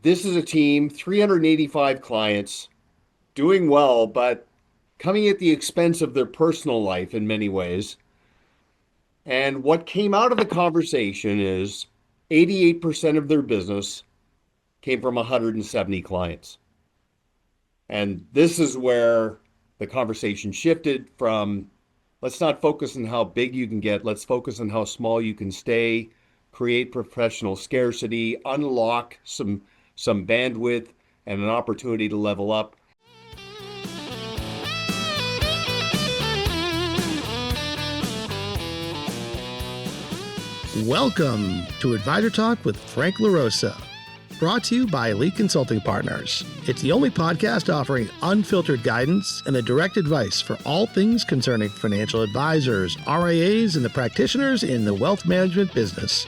This is a team, 385 clients, doing well, but coming at the expense of their personal life in many ways. And what came out of the conversation is 88% of their business came from 170 clients. And this is where the conversation shifted from let's not focus on how big you can get, let's focus on how small you can stay, create professional scarcity, unlock some bandwidth and an opportunity to level up. Welcome to Advisor Talk with Frank LaRosa, brought to you by Elite Consulting Partners. It's the only podcast offering unfiltered guidance and the direct advice for all things concerning financial advisors, RIAs, and the practitioners in the wealth management business.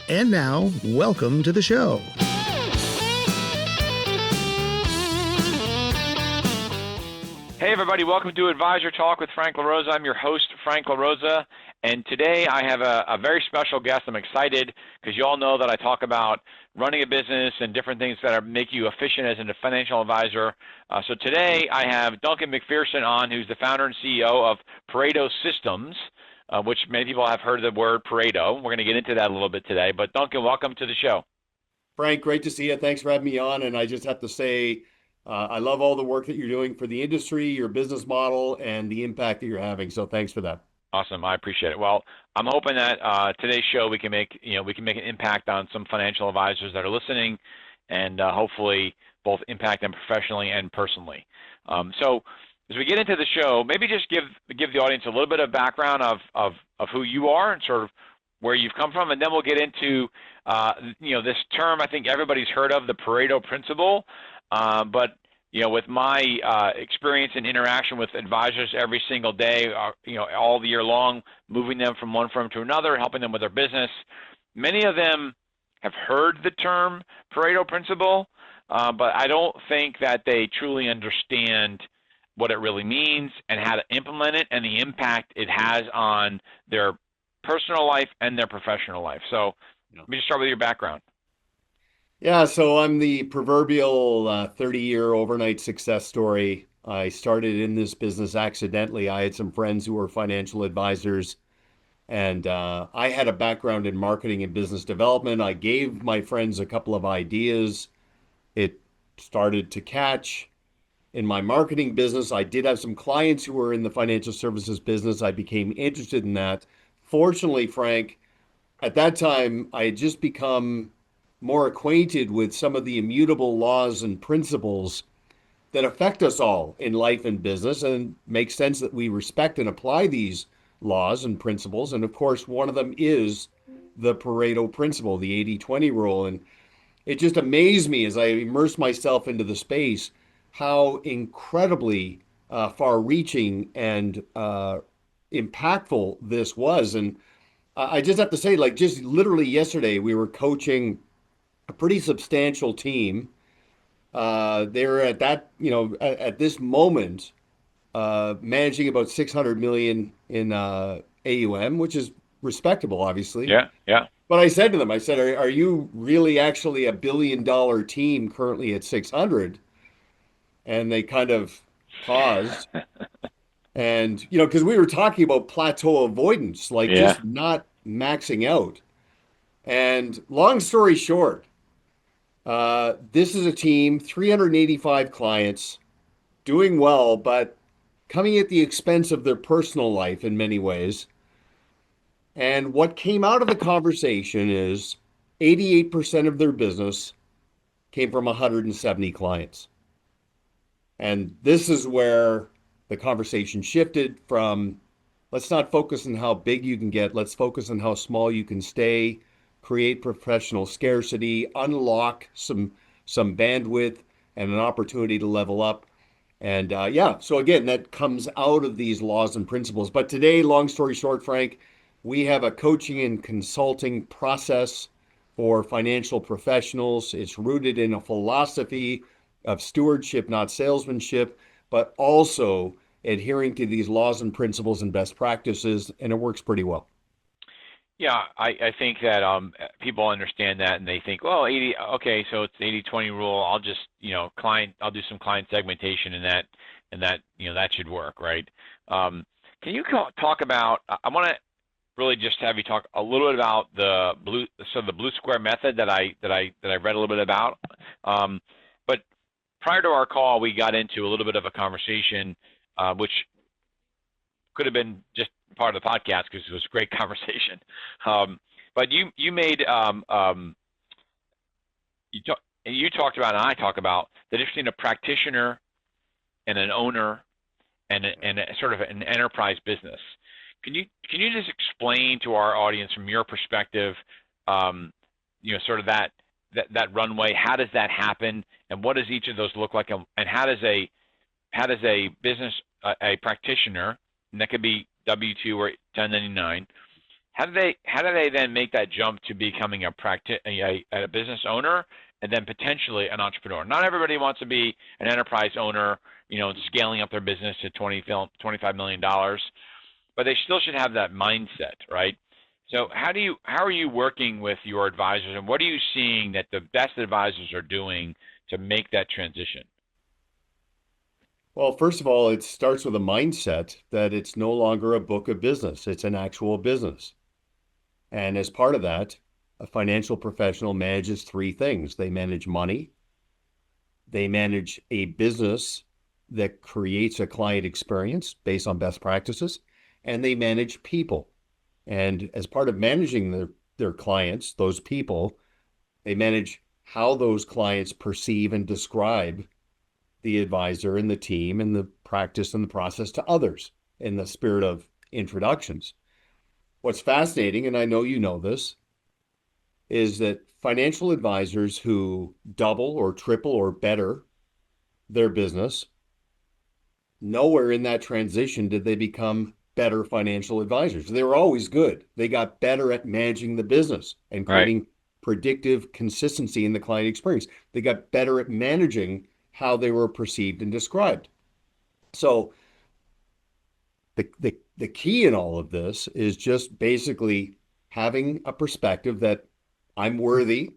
And now, welcome to the show. Hey everybody, welcome to Advisor Talk with Frank LaRosa. I'm your host, Frank LaRosa, and today I have a very special guest. I'm excited because you all know that I talk about running a business and different things that make you efficient as a financial advisor. So today I have Duncan MacPherson on, who's the founder and CEO of Pareto Systems, which many people have heard the word Pareto. We're going to get into that a little bit today, but Duncan, welcome to the show. Frank, great to see you. Thanks for having me on. And I just have to say, I love all the work that you're doing for the industry, your business model, and the impact that you're having. So thanks for that. Awesome, I appreciate it. Well, I'm hoping that today's show we can make an impact on some financial advisors that are listening, and hopefully both impact them professionally and personally. So as we get into the show, maybe just give the audience a little bit of background of who you are and sort of where you've come from, and then we'll get into this term I think everybody's heard of, the Pareto Principle. But with my experience and interaction with advisors every single day, all the year long, moving them from one firm to another, helping them with their business, many of them have heard the term Pareto Principle, but I don't think that they truly understand what it really means and how to implement it and the impact it has on their personal life and their professional life. So let me just start with your background. Yeah, so I'm the proverbial 30-year overnight success story. I started in this business accidentally. I had some friends who were financial advisors, and I had a background in marketing and business development. I gave my friends a couple of ideas. It started to catch in my marketing business. I did have some clients who were in the financial services business. I became interested in that. Fortunately, Frank, at that time, I had just become more acquainted with some of the immutable laws and principles that affect us all in life and business, and makes sense that we respect and apply these laws and principles. And of course, one of them is the Pareto Principle, the 80-20 rule. And it just amazed me as I immersed myself into the space how incredibly far-reaching and impactful this was. And I just have to say, like, just literally yesterday, we were coaching a pretty substantial team. They're at that, at this moment, managing about 600 million in AUM, which is respectable, obviously. Yeah. But I said to them, are you really actually a $1 billion team currently at 600? And they kind of paused. And, because we were talking about plateau avoidance, just not maxing out. And long story short, this is a team, 385 clients, doing well, but coming at the expense of their personal life in many ways. And what came out of the conversation is 88% of their business came from 170 clients. And this is where the conversation shifted from let's not focus on how big you can get, let's focus on how small you can stay, create professional scarcity, unlock some bandwidth and an opportunity to level up. And so again, that comes out of these laws and principles. But today, long story short, Frank, we have a coaching and consulting process for financial professionals. It's rooted in a philosophy of stewardship, not salesmanship, but also adhering to these laws and principles and best practices, and it works pretty well. Yeah, I think that people understand that and they think, well, 80, okay, so it's 80/20 rule. I'll just, I'll do some client segmentation and that, that should work, right? Can you talk about, I want to really just have you talk a little bit about the blue square method that I read a little bit about. But prior to our call, we got into a little bit of a conversation, which could have been just part of the podcast because it was a great conversation. But you made you talked about and I talk about the difference between a practitioner and an owner and a sort of an enterprise business. Can you just explain to our audience from your perspective, sort of that runway? How does that happen, and what does each of those look like, and how does a business a practitioner, and that could be W-2 or 1099, how do they then make that jump to becoming a business owner and then potentially an entrepreneur? Not everybody wants to be an enterprise owner, scaling up their business to $25 million, but they still should have that mindset, right? So how are you working with your advisors, and what are you seeing that the best advisors are doing to make that transition? Well, first of all, it starts with a mindset that it's no longer a book of business, it's an actual business. And as part of that, a financial professional manages three things. They manage money, they manage a business that creates a client experience based on best practices, and they manage people. And as part of managing their clients, those people, they manage how those clients perceive and describe the advisor and the team and the practice and the process to others in the spirit of introductions. What's fascinating, and I know you know this, is that financial advisors who double or triple or better their business, nowhere in that transition did they become better financial advisors. They were always good. They got better at managing the business and Right. creating predictive consistency in the client experience. They got better at managing how they were perceived and described. So the key in all of this is just basically having a perspective that I'm worthy.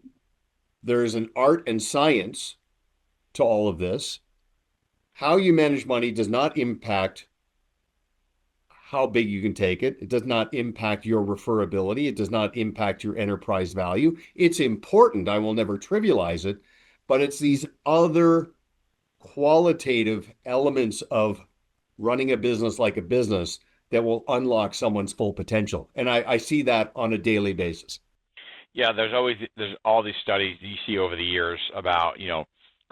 There is an art and science to all of this. How you manage money does not impact how big you can take it. It does not impact your referability. It does not impact your enterprise value. It's important. I will never trivialize it, but it's these other qualitative elements of running a business like a business that will unlock someone's full potential. And I see that on a daily basis. Yeah, there's all these studies you see over the years about,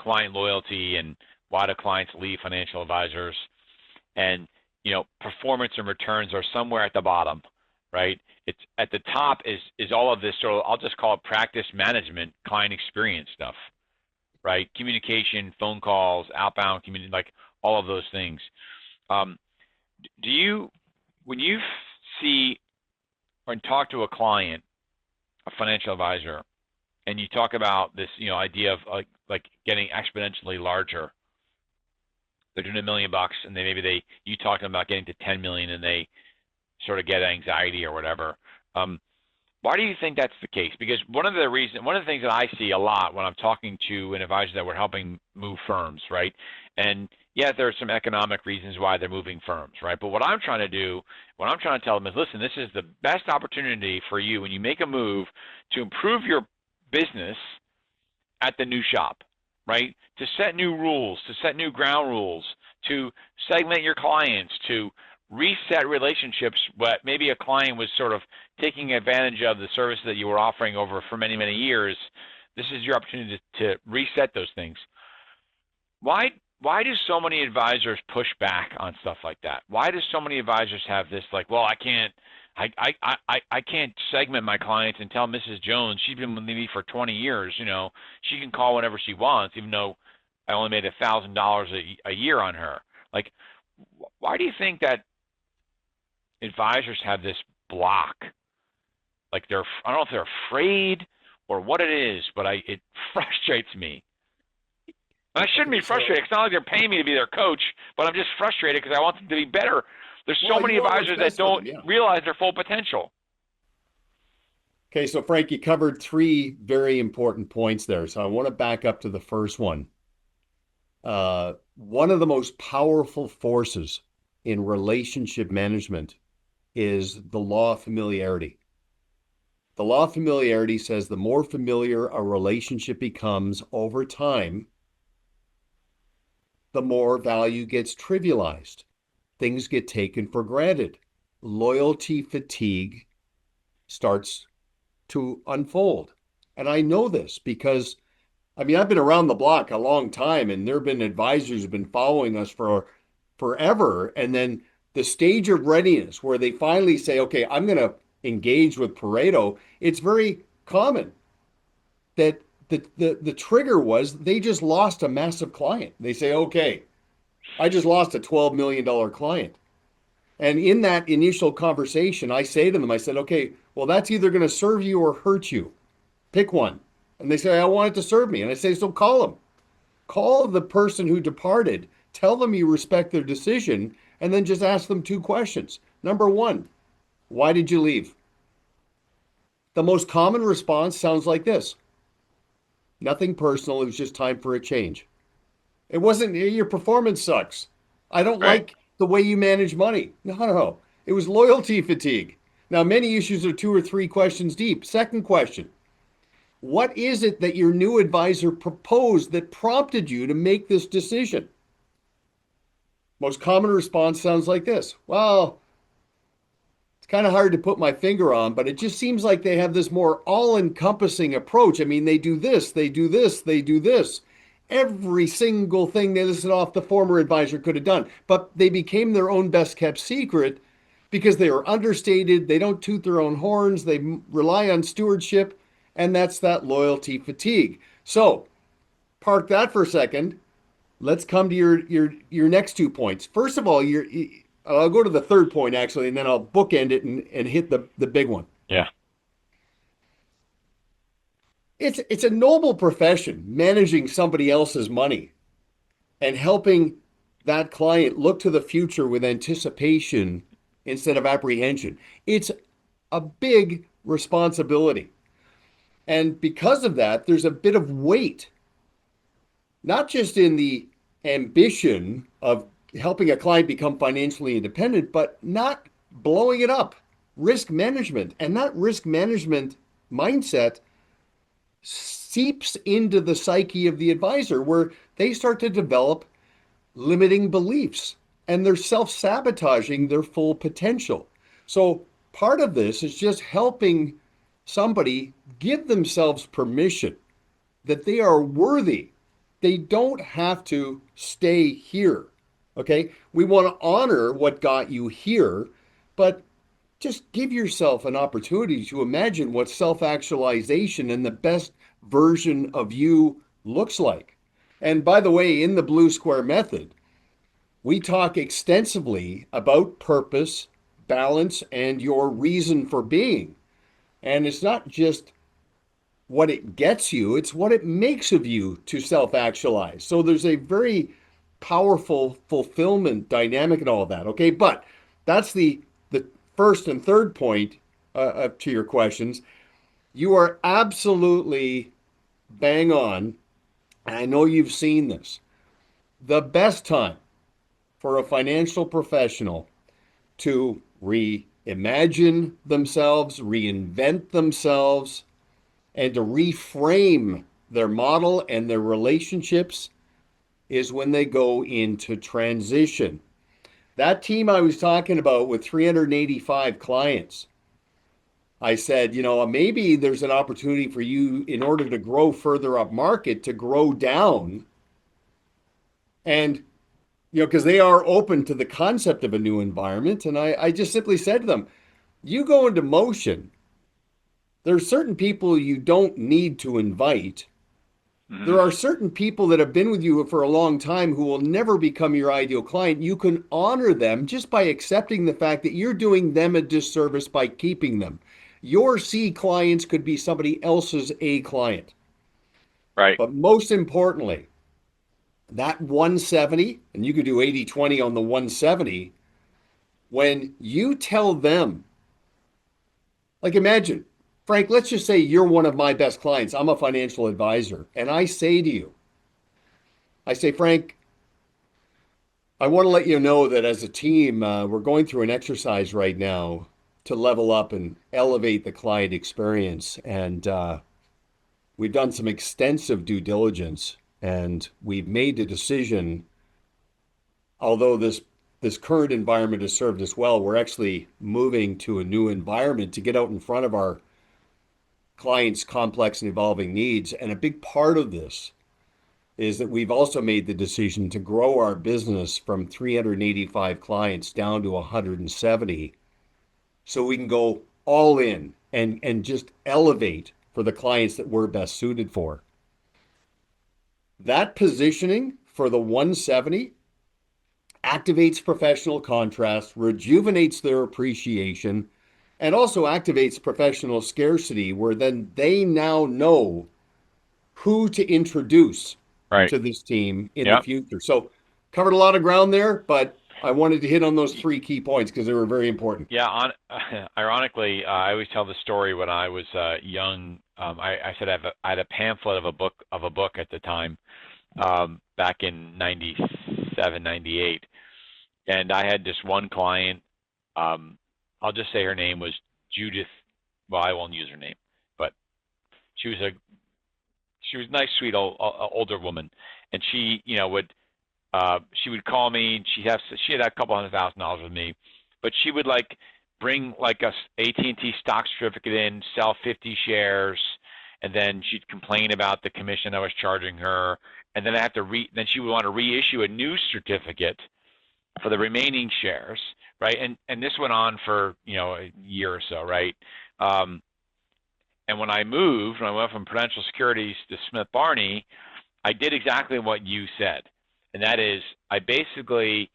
client loyalty and why do clients leave financial advisors, and performance and returns are somewhere at the bottom, right? It's at the top is all of this sort of, I'll just call it practice management, client experience stuff, right? Communication, phone calls, outbound community, like all of those things. Um, do you, when you see or talk to a client, a financial advisor, and you talk about this, idea of like getting exponentially larger, they're doing $1 million and you talk to them about getting to 10 million and they sort of get anxiety or whatever. Why do you think that's the case? Because one of the things that I see a lot when I'm talking to an advisor that we're helping move firms, right? And yeah, there are some economic reasons why they're moving firms, right? But what I'm trying to tell them is, listen, this is the best opportunity for you when you make a move to improve your business at the new shop, right? To set new rules, to set new ground rules, to segment your clients, to reset relationships. But maybe a client was sort of taking advantage of the service that you were offering over for many, many years. This is your opportunity to reset those things. Why do so many advisors push back on stuff like that? Why do so many advisors have this like, well, I can't segment my clients and tell Mrs. Jones she's been with me for 20 years. She can call whenever she wants, even though I only made $1,000 a year on her. Like, why do you think that advisors have this block? Like I don't know if they're afraid or what it is, but it frustrates me. I shouldn't be frustrated. It's not like they're paying me to be their coach, but I'm just frustrated because I want them to be better. There's so many You want what's advisors that best for them, don't yeah. realize their full potential. Okay, so Frank, you covered three very important points there. So I want to back up to the first one. One of the most powerful forces in relationship management is the law of familiarity. The law of familiarity says the more familiar a relationship becomes over time, the more value gets trivialized. Things get taken for granted. Loyalty fatigue starts to unfold. And I know this because, I mean, I've been around the block a long time, and there have been advisors who've been following us for forever. And then the stage of readiness where they finally say, okay, I'm going to engage with Pareto, it's very common that the trigger was they just lost a massive client. They say, okay, I just lost a $12 million client. And in that initial conversation, I say to them, I said, okay, well, that's either going to serve you or hurt you. Pick one. And they say, I want it to serve me. And I say, so call them. Call the person who departed. Tell them you respect their decision. And then just ask them two questions. Number one, why did you leave? The most common response sounds like this: nothing personal. It was just time for a change. It wasn't your performance sucks. I don't Right. like the way you manage money. No. It was loyalty fatigue. Now, many issues are two or three questions deep. Second question: what is it that your new advisor proposed that prompted you to make this decision? Most common response sounds like this: well, it's kind of hard to put my finger on, but it just seems like they have this more all-encompassing approach. I mean, they do this, they do this, they do this. Every single thing they listed off the former advisor could have done, but they became their own best kept secret because they are understated. They don't toot their own horns. They rely on stewardship, and that's that loyalty fatigue. So park that for a second. Let's come to your next 2 points. First of all, I'll go to the third point actually, and then I'll bookend it and hit the big one. Yeah. It's a noble profession, managing somebody else's money and helping that client look to the future with anticipation instead of apprehension. It's a big responsibility. And because of that, there's a bit of weight, not just in the ambition of helping a client become financially independent, but not blowing it up. Risk management. And that risk management mindset seeps into the psyche of the advisor, where they start to develop limiting beliefs and they're self-sabotaging their full potential. So part of this is just helping somebody give themselves permission that they are worthy. They don't have to stay here. Okay? We want to honor what got you here, but just give yourself an opportunity to imagine what self-actualization and the best version of you looks like. And by the way, in the Blue Square Method, we talk extensively about purpose, balance, and your reason for being. And it's not just what it gets you, it's what it makes of you to self-actualize. So there's a very powerful fulfillment dynamic and all of that. Okay, but that's the first and third point to your questions. You are absolutely bang on. And I know you've seen this. The best time for a financial professional to reimagine themselves, reinvent themselves, and to reframe their model and their relationships is when they go into transition. That team I was talking about with 385 clients, I said, maybe there's an opportunity for you, in order to grow further up market, to grow down. And, because they are open to the concept of a new environment. And I just simply said to them, you go into motion. There's certain people you don't need to invite. There are certain people that have been with you for a long time who will never become your ideal client. You can honor them just by accepting the fact that you're doing them a disservice by keeping them. Your C clients could be somebody else's A client. Right. But most importantly, that 170, and you could do 80-20 on the 170, when you tell them, like imagine, Frank, let's just say you're one of my best clients. I'm a financial advisor. And I say to you, I say, Frank, I want to let you know that as a team, we're going through an exercise right now to level up and elevate the client experience. And we've done some extensive due diligence and we've made the decision, although this current environment has served us well, we're actually moving to a new environment to get out in front of our clients' complex and evolving needs. And a big part of this is that we've also made the decision to grow our business from 385 clients down to 170 so we can go all in and just elevate for the clients that we're best suited for. That positioning for the 170 activates professional contrast, rejuvenates their appreciation, and also activates professional scarcity, where then they now know who to introduce Right. to this team in the Yeah. future. So, covered a lot of ground there, but I wanted to hit on those three key points because they were very important. Yeah. Ironically, I always tell the story when I was young. I said I had a pamphlet of a book at the time, back in 97, 98. And I had this one client. I'll just say her name was Judith. Well, I won't use her name, but she was a nice, sweet older woman, and she would call me. And she had a couple $100,000 with me, but she would like bring like a AT&T stock certificate in, sell 50 shares, and then she'd complain about the commission I was charging her, and then then she would want to reissue a new certificate for the remaining shares, right? And this went on for a year or so, right? Um, and when I went from Prudential Securities to Smith Barney, I did exactly what you said, and that is I basically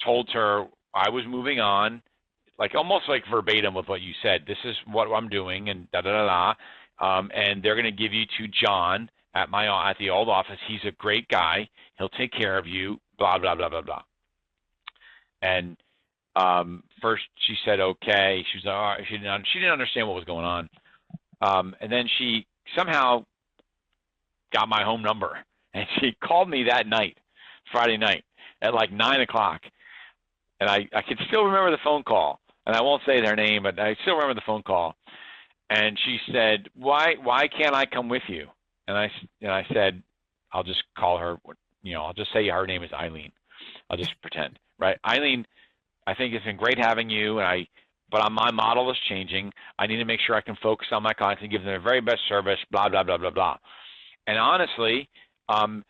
told her I was moving on, like almost like verbatim with what you said. This is what I'm doing, and da da da da. And they're going to give you to John at the old office. He's a great guy. He'll take care of you. Blah blah blah blah blah. And first she said okay. She was like, all right. She didn't understand what was going on. And then she somehow got my home number, and she called me that night, Friday night, at like 9 o'clock. And I can still remember the phone call, and I won't say their name, but I still remember the phone call. And she said, "Why can't I come with you?" And I said, "I'll just call her. I'll just say her name is Eileen. I'll just pretend, right? Eileen, I think it's been great having you, but my model is changing. I need to make sure I can focus on my clients and give them the very best service. Blah blah blah blah blah." And honestly, I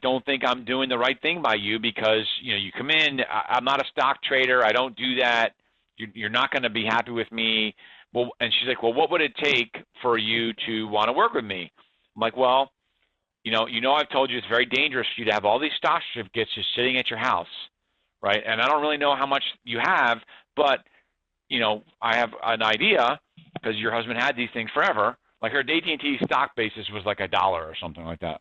don't think I'm doing the right thing by you because you come in. I'm not a stock trader. I don't do that. You're not going to be happy with me. Well, and she's like, "Well, what would it take for you to want to work with me?" I'm like, "Well, I've told you it's very dangerous for you to have all these stock certificates just sitting at your house, right? And I don't really know how much you have, but I have an idea because your husband had these things forever. Like her AT&T stock basis was like $1 or something like that."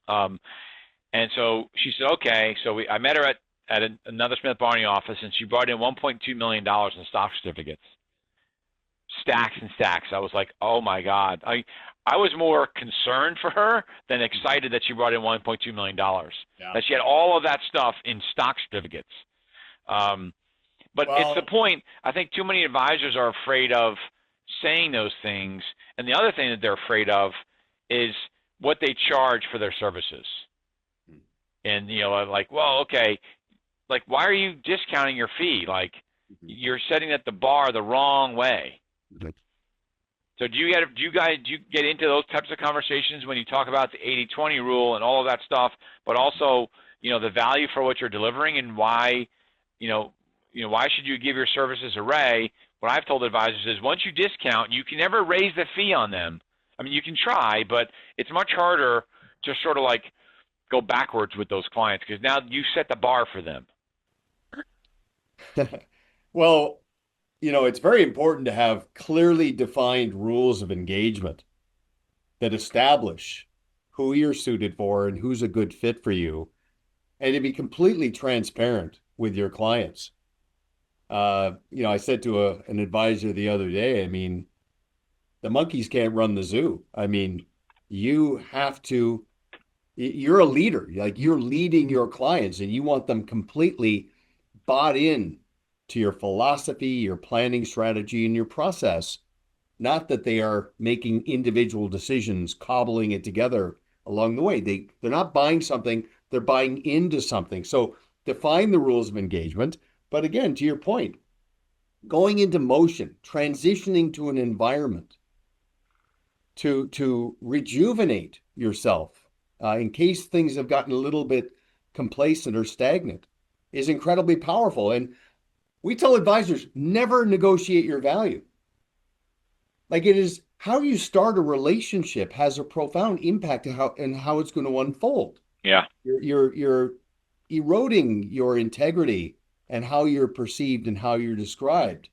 And so she said, "Okay." So I met her at another Smith Barney office, and she brought in $1.2 million in stock certificates, stacks and stacks. I was like, "Oh my God!" I was more concerned for her than excited that she brought in $1.2 million. Yeah. That she had all of that stuff in stock certificates. But it's the Well, point. I think too many advisors are afraid of saying those things, and the other thing that they're afraid of is what they charge for their services. And like, well, okay, like why are you discounting your fee? Like you're setting at the bar the wrong way. So do you get into those types of conversations when you talk about the 80-20 rule and all of that stuff, but also the value for what you're delivering and why why should you give your services a ray? What I've told advisors is once you discount, you can never raise the fee on them. I mean, you can try, but it's much harder to sort of like go backwards with those clients because now you set the bar for them. well, it's very important to have clearly defined rules of engagement that establish who you're suited for and who's a good fit for you, and to be completely transparent with your clients. I said to an advisor the other day, I mean, the monkeys can't run the zoo. I mean, you have to, you're a leader, like you're leading your clients and you want them completely bought in to your philosophy, your planning strategy, and your process. Not that they are making individual decisions, cobbling it together along the way. They're not buying something, they're buying into something. So define the rules of engagement. But again, to your point, going into motion, transitioning to an environment to rejuvenate yourself in case things have gotten a little bit complacent or stagnant is incredibly powerful. And we tell advisors never negotiate your value. Like it is how you start a relationship has a profound impact on how it's going to unfold. Yeah. You're eroding your integrity and how you're perceived and how you're described.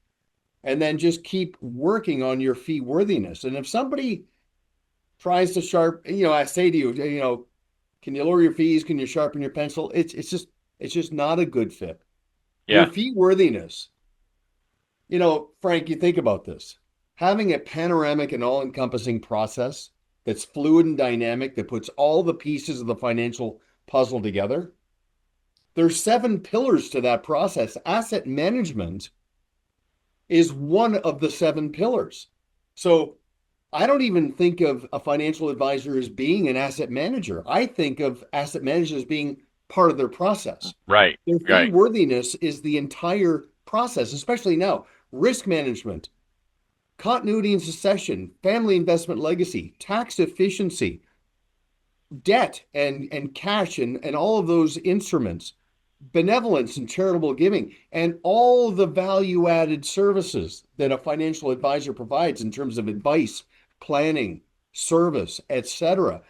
And then just keep working on your fee worthiness. And if somebody tries to I say to you, can you lower your fees? Can you sharpen your pencil? It's just not a good fit. Your Yeah. fee worthiness. Frank, you think about this. Having a panoramic and all-encompassing process that's fluid and dynamic, that puts all the pieces of the financial puzzle together. There's 7 pillars to that process. Asset management is one of the 7 pillars. So I don't even think of a financial advisor as being an asset manager. I think of asset managers as being part of their process. Right. Their fee Right. worthiness is the entire process, especially now. Risk management, continuity and succession, family investment legacy, tax efficiency, debt and cash and all of those instruments, benevolence and charitable giving, and all the value added services that a financial advisor provides in terms of advice, planning, service, etc.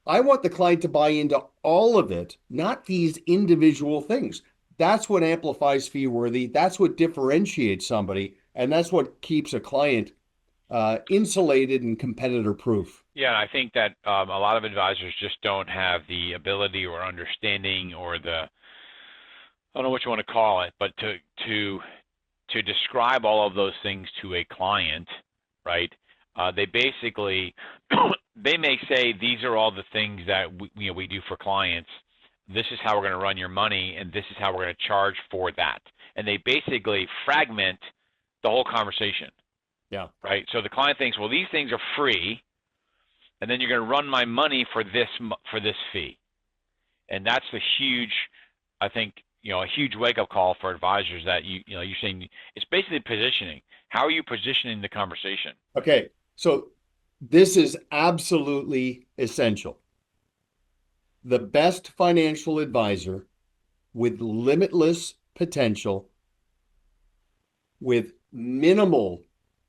I want the client to buy into all of it, not these individual things. That's what amplifies fee worthy. That's what differentiates somebody. And that's what keeps a client insulated and competitor proof. Yeah, I think that a lot of advisors just don't have the ability or understanding or I don't know what you want to call it, but to describe all of those things to a client, right? They basically they may say these are all the things that we do for clients. This is how we're going to run your money, and this is how we're going to charge for that. And they basically fragment the whole conversation. Yeah. Right. So the client thinks, well, these things are free, and then you're going to run my money for this fee, and that's the huge, I think, a huge wake-up call for advisors that you're saying it's basically positioning. How are you positioning the conversation? Okay, so this is absolutely essential. The best financial advisor with limitless potential, with minimal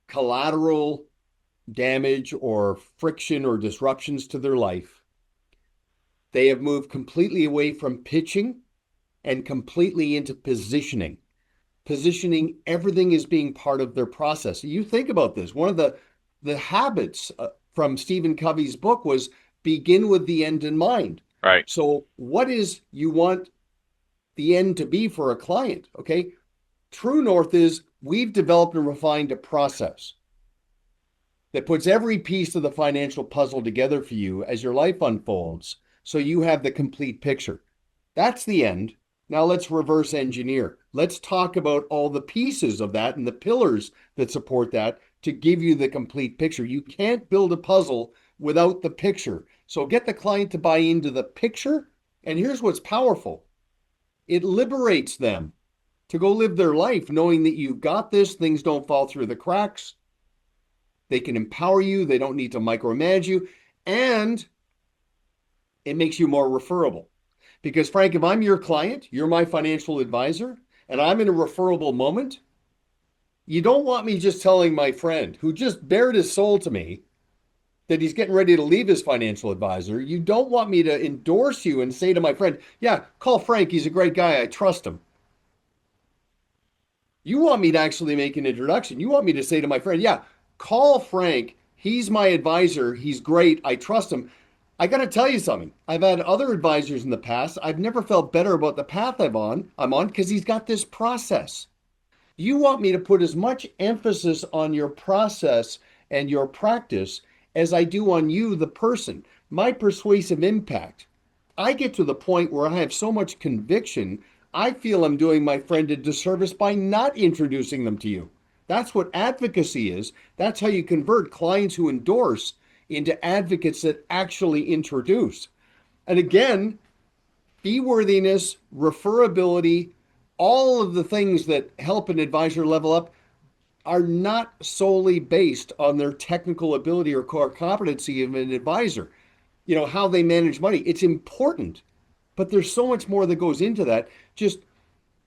collateral damage or friction or disruptions to their life. They have moved completely away from pitching and completely into positioning. Positioning everything as being part of their process. You think about this. One of the habits from Stephen Covey's book was begin with the end in mind. Right. So what is you want the end to be for a client? Okay. True north is we've developed and refined a process that puts every piece of the financial puzzle together for you as your life unfolds, so you have the complete picture. That's the end. Now let's reverse engineer. Let's talk about all the pieces of that and the pillars that support that to give you the complete picture. You can't build a puzzle without the picture. So get the client to buy into the picture. And here's what's powerful. It liberates them to go live their life knowing that you've got this, things don't fall through the cracks. They can empower you. They don't need to micromanage you. And it makes you more referable. Because Frank, if I'm your client, you're my financial advisor, and I'm in a referable moment, you don't want me just telling my friend who just bared his soul to me that he's getting ready to leave his financial advisor. You don't want me to endorse you and say to my friend, yeah, call Frank. He's a great guy. I trust him. You want me to actually make an introduction. You want me to say to my friend, yeah, call Frank. He's my advisor. He's great. I trust him. I got to tell you something. I've had other advisors in the past. I've never felt better about the path I'm on because he's got this process. You want me to put as much emphasis on your process and your practice as I do on you, the person, my persuasive impact. I get to the point where I have so much conviction, I feel I'm doing my friend a disservice by not introducing them to you. That's what advocacy is. That's how you convert clients who endorse into advocates that actually introduce. And again, fee worthiness, referability, all of the things that help an advisor level up are not solely based on their technical ability or core competency of an advisor. How they manage money. It's important, but there's so much more that goes into that.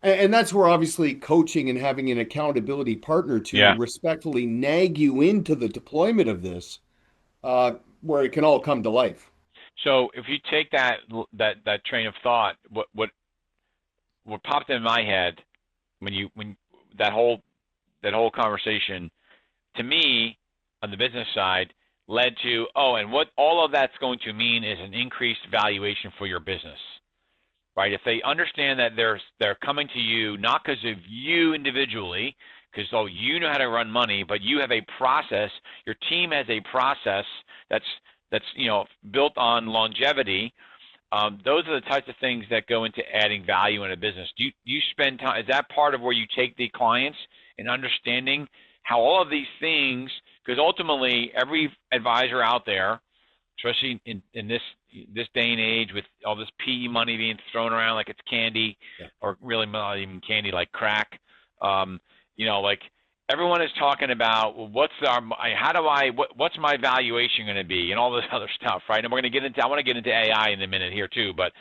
And that's where obviously coaching and having an accountability partner to Yeah. respectfully nag you into the deployment of this, where it can all come to life. So if you take that train of thought, what popped in my head when that whole conversation, to me, on the business side, led to, and what all of that's going to mean is an increased valuation for your business, right? If they understand that they're coming to you not because of you individually, because you know how to run money, but you have a process, your team has a process that's built on longevity. Those are the types of things that go into adding value in a business. Do you spend time? Is that part of where you take the clients in understanding how all of these things? Because ultimately, every advisor out there, especially in this day and age with all this PE money being thrown around like it's candy, Yeah. or really not even candy, like crack. Like everyone is talking about what's my valuation going to be, and all this other stuff, right? And I want to get into AI in a minute here too. But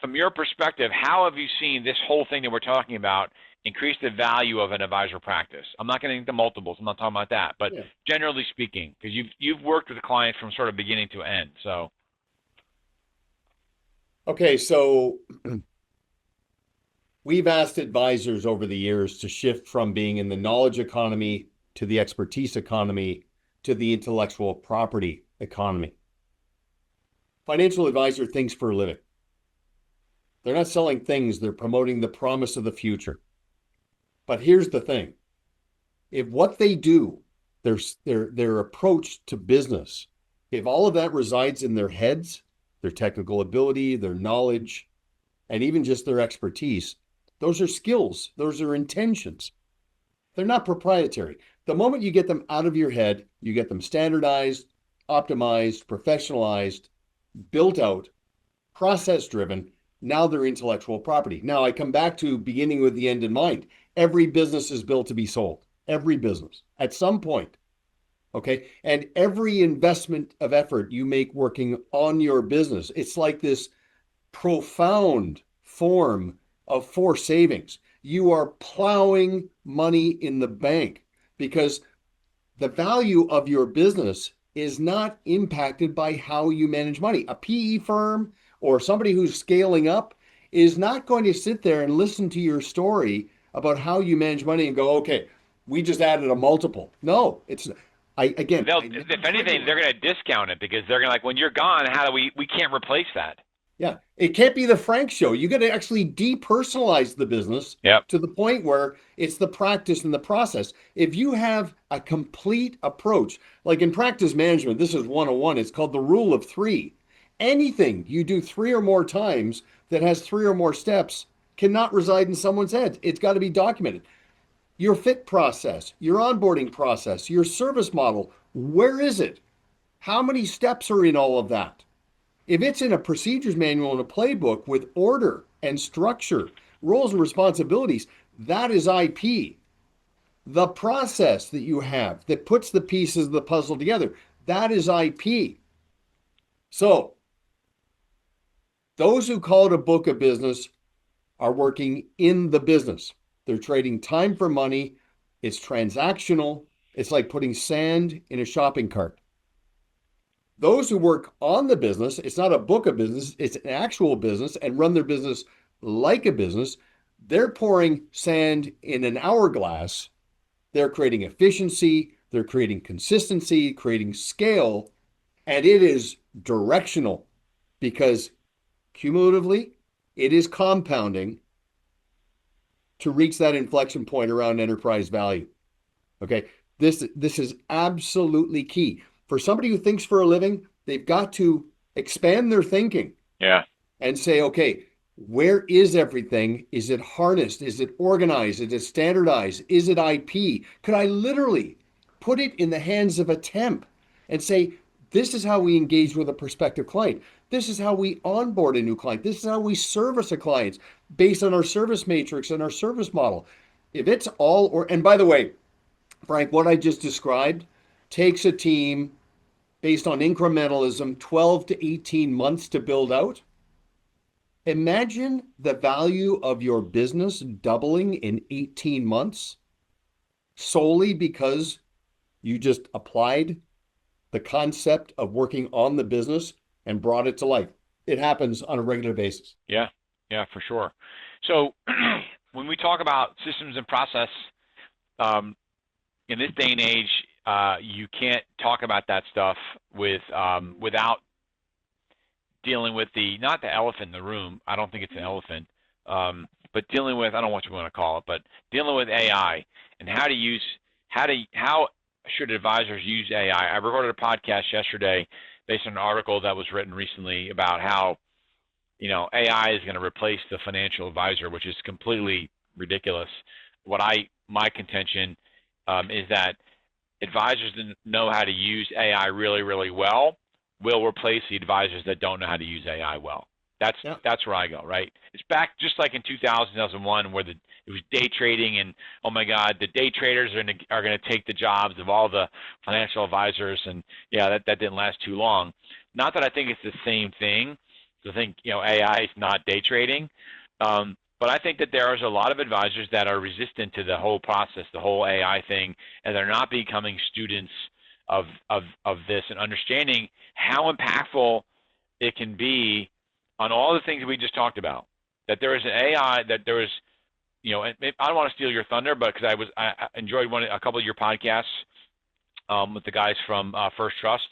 from your perspective, how have you seen this whole thing that we're talking about increase the value of an advisor practice? I'm not getting into multiples. I'm not talking about that, but Yeah. generally speaking, because you've worked with clients from sort of beginning to end. So Okay, so we've asked advisors over the years to shift from being in the knowledge economy to the expertise economy to the intellectual property economy. Financial advisor thinks for a living. They're not selling things, they're promoting the promise of the future. But here's the thing. If what they do, their approach to business, if all of that resides in their heads, their technical ability, their knowledge, and even just their expertise, those are skills, those are intentions. They're not proprietary. The moment you get them out of your head, you get them standardized, optimized, professionalized, built out, process driven. Now they're intellectual property. Now I come back to beginning with the end in mind. Every business is built to be sold. Every business at some point. Okay. And every investment of effort you make working on your business, it's like this profound form of forced savings. You are plowing money in the bank because the value of your business is not impacted by how you manage money. A PE firm or somebody who's scaling up is not going to sit there and listen to your story about how you manage money and go, okay, we just added a multiple. No, it's if anything, they're going to discount it because they're going to, like, when you're gone, how do we can't replace that? Yeah, it can't be the Frank show. You got to actually depersonalize the business Yep. to the point where it's the practice and the process. If you have a complete approach, like in practice management, this is 101. It's called the rule of three. Anything you do three or more times that has three or more steps cannot reside in someone's head. It's got to be documented. Your fit process, your onboarding process, your service model, where is it? How many steps are in all of that? If it's in a procedures manual and a playbook with order and structure, roles and responsibilities, that is IP. The process that you have that puts the pieces of the puzzle together, that is IP. So, those who call it a book of business are working in the business. They're trading time for money. It's transactional. It's like putting sand in a shopping cart. Those who work on the business, it's not a book of business, it's an actual business and run their business like a business. They're pouring sand in an hourglass. They're creating efficiency, they're creating consistency, creating scale, and it is directional because cumulatively it is compounding to reach that inflection point around enterprise value. Okay. This is absolutely key. For somebody who thinks for a living, they've got to expand their thinking. Yeah. And say, okay, where is everything? Is it harnessed? Is it organized? Is it standardized? Is it IP? Could I literally put it in the hands of a temp and say, this is how we engage with a prospective client. This is how we onboard a new client. This is how we service a client based on our service matrix and our service model. If it's all, and by the way, Frank, what I just described takes a team based on incrementalism, 12 to 18 months to build out. Imagine the value of your business doubling in 18 months solely because you just applied the concept of working on the business and brought it to life. It happens on a regular basis. Yeah, for sure. So when we talk about systems and process, in this day and age, you can't talk about that stuff without dealing with not the elephant in the room. I don't think it's an elephant, but dealing with, I don't know what you want to call it, but dealing with AI and how should advisors use AI. I recorded a podcast yesterday based on an article that was written recently about how, AI is going to replace the financial advisor, which is completely ridiculous. My contention is that advisors that know how to use AI really, really well will replace the advisors that don't know how to use AI well. That's where I go, right? It's back just like in 2001 where it was day trading, and oh my God, the day traders are going to take the jobs of all the financial advisors, and yeah, that didn't last too long. Not that I think it's the same thing. I think AI is not day trading, but I think that there's a lot of advisors that are resistant to the whole process, the whole AI thing, and they're not becoming students of this and understanding how impactful it can be on all the things we just talked about. That there is an AI, that there is, I don't want to steal your thunder, but because I enjoyed a couple of your podcasts with the guys from First Trust.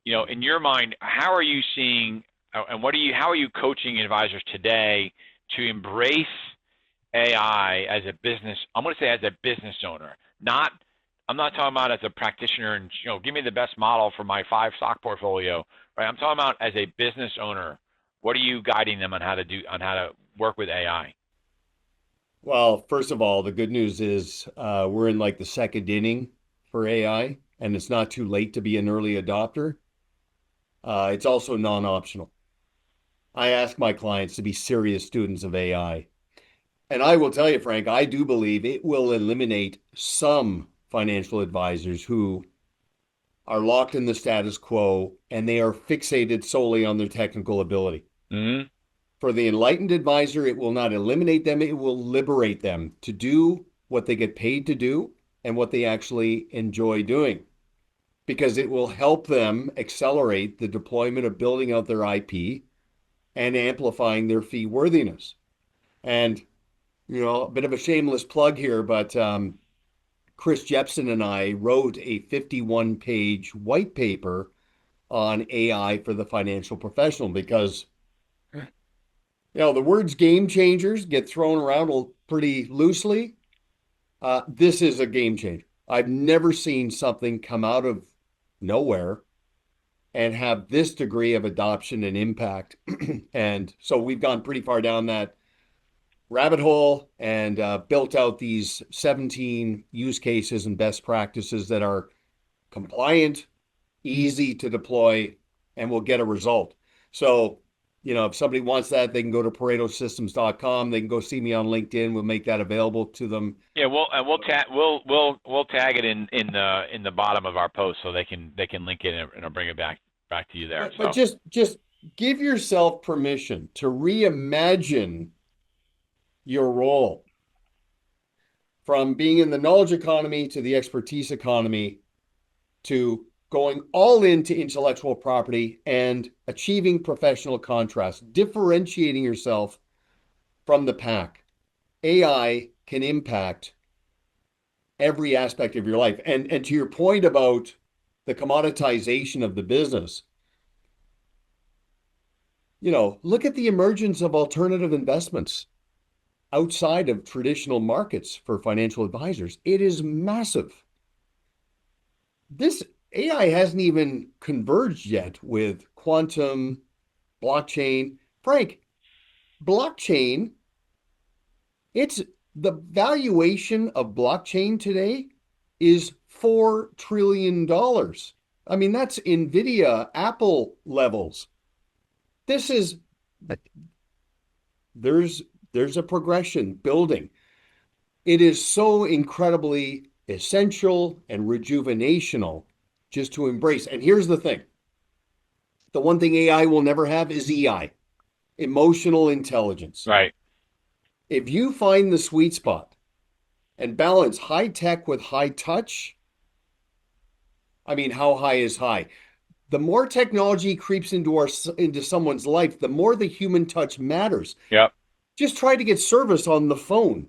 In your mind, how are you seeing, and how are you coaching advisors today to embrace AI as a business? I'm going to say as a business owner, I'm not talking about as a practitioner and, give me the best model for my 5 stock portfolio, right? I'm talking about as a business owner. What are you guiding them on how to work with AI? Well, first of all, the good news is we're in like the second inning for AI, and it's not too late to be an early adopter. It's also non-optional. I ask my clients to be serious students of AI. And I will tell you, Frank, I do believe it will eliminate some financial advisors who are locked in the status quo and they are fixated solely on their technical ability. Mm-hmm. For the enlightened advisor, it will not eliminate them. It will liberate them to do what they get paid to do and what they actually enjoy doing, because it will help them accelerate the deployment of building out their IP and amplifying their fee worthiness. And, a bit of a shameless plug here, but Chris Jepson and I wrote a 51-page white paper on AI for the financial professional because, the words game changers get thrown around pretty loosely. This is a game changer. I've never seen something come out of nowhere and have this degree of adoption and impact. And so we've gone pretty far down that rabbit hole and built out these 17 use cases and best practices that are compliant, easy to deploy, and will get a result. So, if somebody wants that, they can go to ParetoSystems.com. They can go see me on LinkedIn. We'll make that available to them. Yeah, we'll tag it in the bottom of our post so they can link it and I'll bring it back to you there. But just give yourself permission to reimagine your role from being in the knowledge economy to the expertise economy to going all into intellectual property and achieving professional contrast, differentiating yourself from the pack. AI can impact every aspect of your life. And to your point about the commoditization of the business, look at the emergence of alternative investments. outside of traditional markets for financial advisors. It is massive. This AI hasn't even converged yet with quantum, blockchain. Frank, blockchain, it's the valuation of blockchain today is $4 trillion. I mean, that's Nvidia, Apple levels. This is there's there's a progression building. It is so incredibly essential and rejuvenational just to embrace. And here's the thing. The one thing AI will never have is EI, emotional intelligence. Right. If you find the sweet spot and balance high tech with high touch, I mean, how high is high? The more technology creeps into someone's life, the more the human touch matters. Yep. Just try to get service on the phone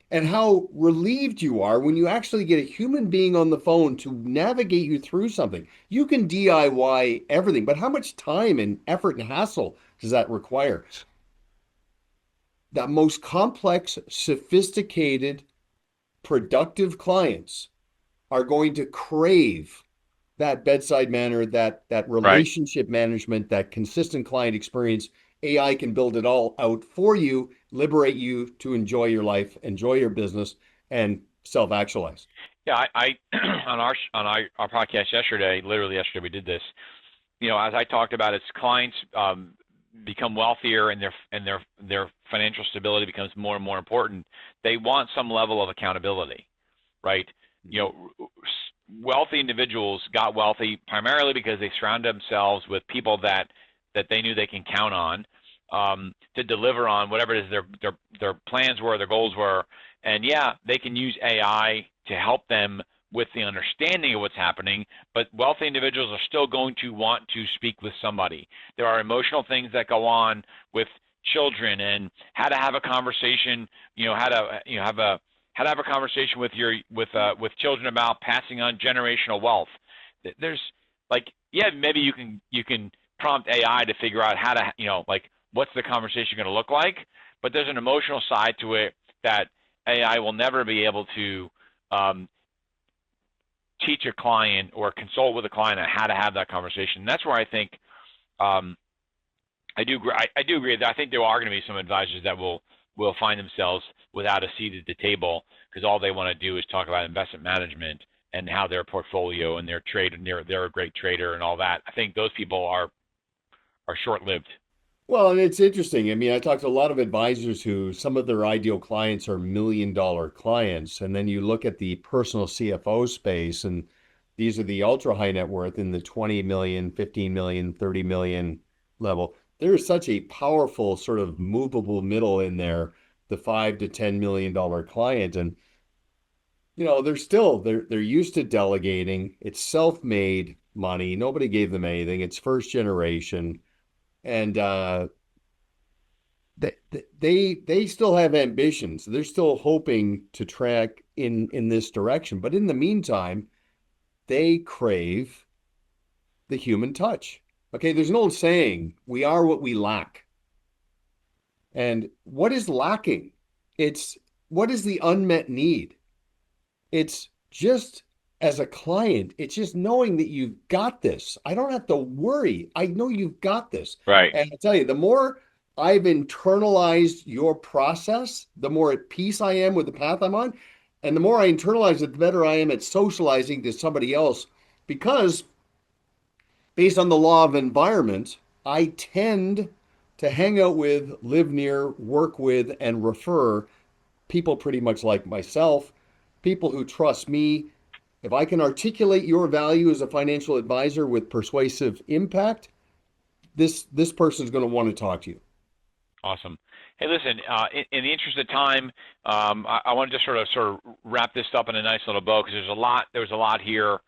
and how relieved you are when you actually get a human being on the phone to navigate you through something. You can DIY everything, but how much time and effort and hassle does that require? The most complex, sophisticated, productive clients are going to crave that bedside manner, that Right. relationship management, that consistent client experience. AI can build it all out for you, liberate you to enjoy your life, enjoy your business, and self-actualize. Yeah, I on our podcast yesterday, literally yesterday we did this. As I talked about, its clients become wealthier and their financial stability becomes more and more important. They want some level of accountability, right? Wealthy individuals got wealthy primarily because they surrounded themselves with people that they knew they can count on to deliver on whatever it is their plans were, their goals were. And yeah, they can use AI to help them with the understanding of what's happening, but wealthy individuals are still going to want to speak with somebody. There are emotional things that go on with children and how to have a conversation, how to have a conversation with with children about passing on generational wealth. There's maybe you can prompt AI to figure out how to what's the conversation going to look like, but there's an emotional side to it that AI will never be able to teach a client or consult with a client on how to have that conversation. And that's where I think I do agree that I think there are going to be some advisors that will find themselves without a seat at the table because all they want to do is talk about investment management and how their portfolio and their trade and they're a great trader and all that. I think those people are short-lived. Well, and it's interesting. I mean, I talked to a lot of advisors who some of their ideal clients are $1 million clients. And then you look at the personal CFO space, and these are the ultra high net worth in the 20 million, 15 million, 30 million level. There's such a powerful sort of movable middle in there, the $5 to $10 million client. And they're used to delegating. It's self-made money. Nobody gave them anything. It's first generation. And they still have ambitions. They're still hoping to track in this direction. But in the meantime, they crave the human touch. Okay, there's an old saying, we are what we lack. And what is lacking? It's what is the unmet need? It's just as a client, it's just knowing that you've got this. I don't have to worry. I know you've got this. Right. And I tell you, the more I've internalized your process, the more at peace I am with the path I'm on. And the more I internalize it, the better I am at socializing to somebody else. Because based on the law of environment, I tend to hang out with, live near, work with, and refer people pretty much like myself, people who trust me. If I can articulate your value as a financial advisor with persuasive impact, this person's going to want to talk to you. Awesome. Hey, listen. In the interest of time, I want to just sort of wrap this up in a nice little bow because there's a lot here.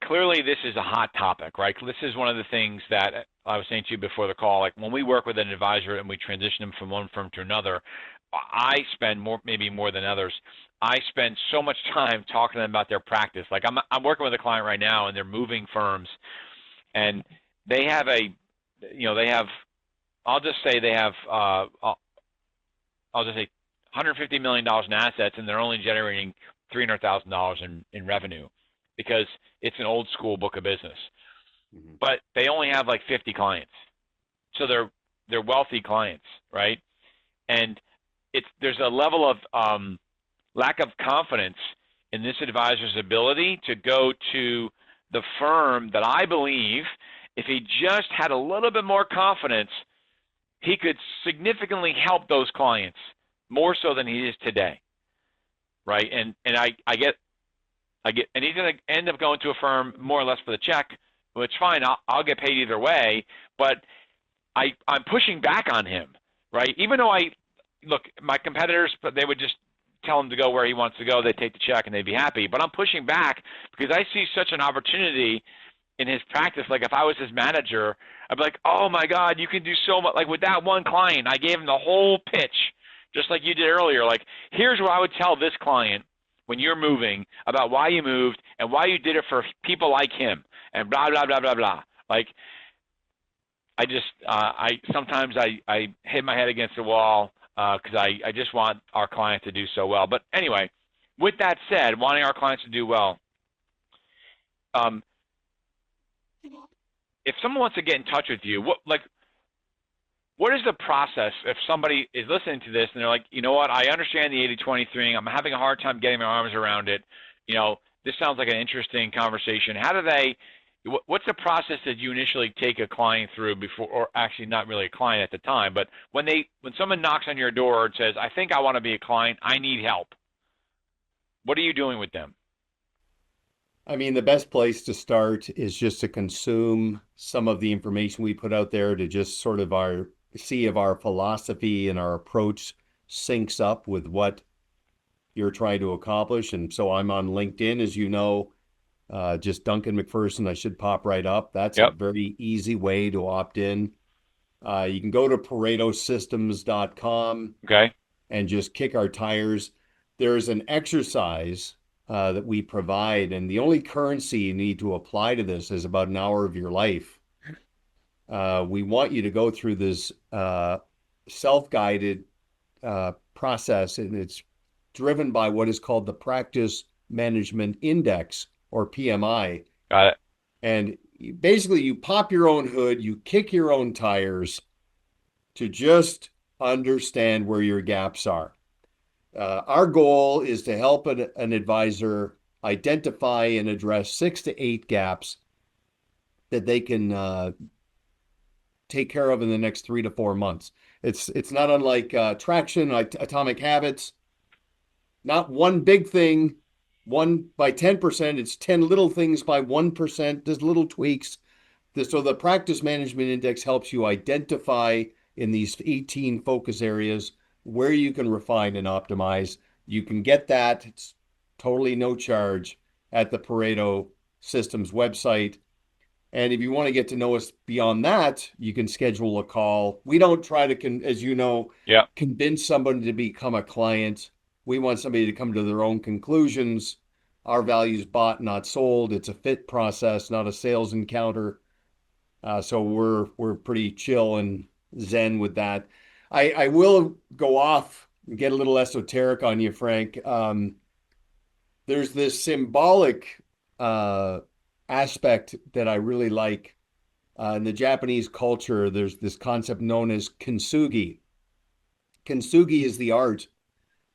Clearly, this is a hot topic, right? This is one of the things that I was saying to you before the call. Like when we work with an advisor and we transition them from one firm to another, I spend maybe more than others. I spend so much time talking to them about their practice. Like I'm working with a client right now, and they're moving firms, and they have I'll just say they have I'll just say $150 million in assets, and they're only generating $300,000 in revenue because it's an old school book of business. Mm-hmm. But they only have like 50 clients, so they're wealthy clients, right? And there's a level of lack of confidence in this advisor's ability to go to the firm that I believe, if he just had a little bit more confidence, he could significantly help those clients more so than he is today, right? And I get, and he's going to end up going to a firm more or less for the check, which fine, I'll get paid either way, but I'm pushing back on him, right? Even though look, my competitors, but they would just tell him to go where he wants to go. They'd take the check and they'd be happy. But I'm pushing back because I see such an opportunity in his practice. Like if I was his manager, I'd be like, oh my God, you can do so much. Like with that one client, I gave him the whole pitch, just like you did earlier. Like, here's what I would tell this client when you're moving about why you moved and why you did it for people like him and blah, blah, blah, blah, blah. Like, I just, sometimes I hit my head against the wall because I just want our client to do so well. But anyway, with that said, wanting our clients to do well, if someone wants to get in touch with you, what is the process if somebody is listening to this and they're like, you know what, I understand the 80-20 thing. I'm having a hard time getting my arms around it. You know, this sounds like an interesting conversation. What's the process that you initially take a client through before, or actually not really a client at the time, but when someone knocks on your door and says, I think I want to be a client, I need help. What are you doing with them? I mean, the best place to start is just to consume some of the information we put out there to just sort of see if our philosophy and our approach syncs up with what you're trying to accomplish. And so I'm on LinkedIn, as you know, just Duncan MacPherson. I should pop right up. That's a very easy way to opt in. You can go to ParetoSystems.com and just kick our tires. There's an exercise that we provide, and the only currency you need to apply to this is about an hour of your life. We want you to go through this self-guided process, and it's driven by what is called the Practice Management Index, or PMI. Got it. And basically you pop your own hood, you kick your own tires to just understand where your gaps are. Our goal is to help an advisor identify and address 6 to 8 gaps that they can take care of in the next 3 to 4 months. It's not unlike traction, atomic habits. Not one big thing, 1 by 10%. It's 10 little things by 1%. There's little tweaks. So the Practice Management Index helps you identify in these 18 focus areas where you can refine and optimize. You can get that. It's totally no charge at the Pareto Systems website. And if you want to get to know us beyond that, you can schedule a call. We don't try to, as you know, convince somebody to become a client. We want somebody to come to their own conclusions. Our value is bought, not sold. It's a fit process, not a sales encounter. So we're pretty chill and zen with that. I will go off and get a little esoteric on you, Frank. There's this symbolic aspect that I really like. In the Japanese culture, there's this concept known as kintsugi. Kintsugi is the art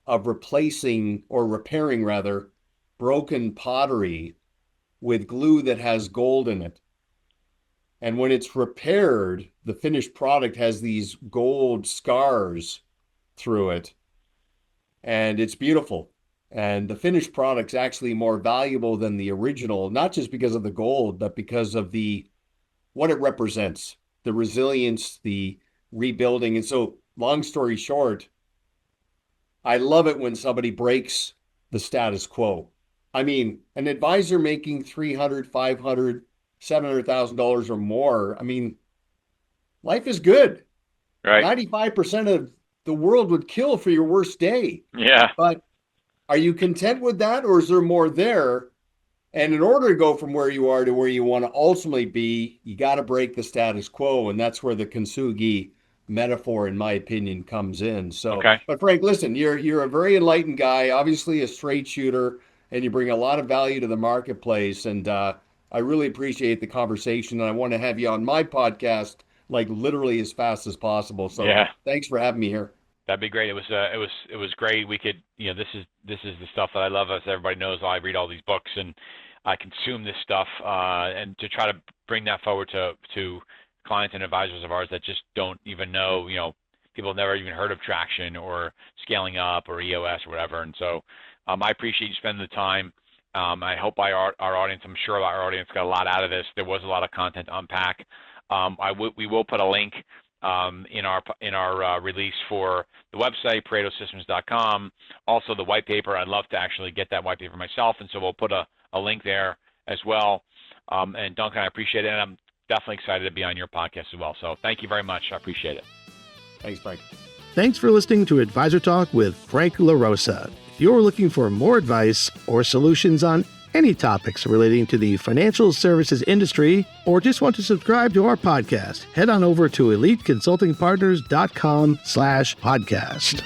of replacing, or repairing rather, broken pottery with glue that has gold in it. And when it's repaired, the finished product has these gold scars through it. And it's beautiful. And the finished product's actually more valuable than the original, not just because of the gold, but because of what it represents, the resilience, the rebuilding. And so, long story short, I love it when somebody breaks the status quo. I mean, an advisor making $300,000, $500,000, $700,000 or more. I mean, life is good. Right. 95% of the world would kill for your worst day. Yeah. But are you content with that, or is there more there? And in order to go from where you are to where you want to ultimately be, you got to break the status quo. And that's where the kintsugi metaphor, in my opinion, comes in. So, Okay. but Frank, listen, you're a very enlightened guy, obviously a straight shooter, and you bring a lot of value to the marketplace. And I really appreciate the conversation. And I want to have you on my podcast, like literally as fast as possible. So, Yeah. thanks for having me here. That'd be great. It was great. We could, this is the stuff that I love. As everybody knows, I read all these books and I consume this stuff. And to try to bring that forward to clients and advisors of ours that just don't even know, people have never even heard of traction or scaling up or EOS or whatever. And so, I appreciate you spending the time. I hope our audience, I'm sure our audience got a lot out of this. There was a lot of content to unpack. We will put a link in our release for the website, ParetoSystems.com. Also, the white paper. I'd love to actually get that white paper myself, and so we'll put a link there as well. And Duncan, I appreciate it, and I'm definitely excited to be on your podcast as well. So thank you very much. I appreciate it. Thanks, Frank. Thanks for listening to Advisor Talk with Frank LaRosa. If you're looking for more advice or solutions on any topics relating to the financial services industry, or just want to subscribe to our podcast, head on over to eliteconsultingpartners.com/podcast.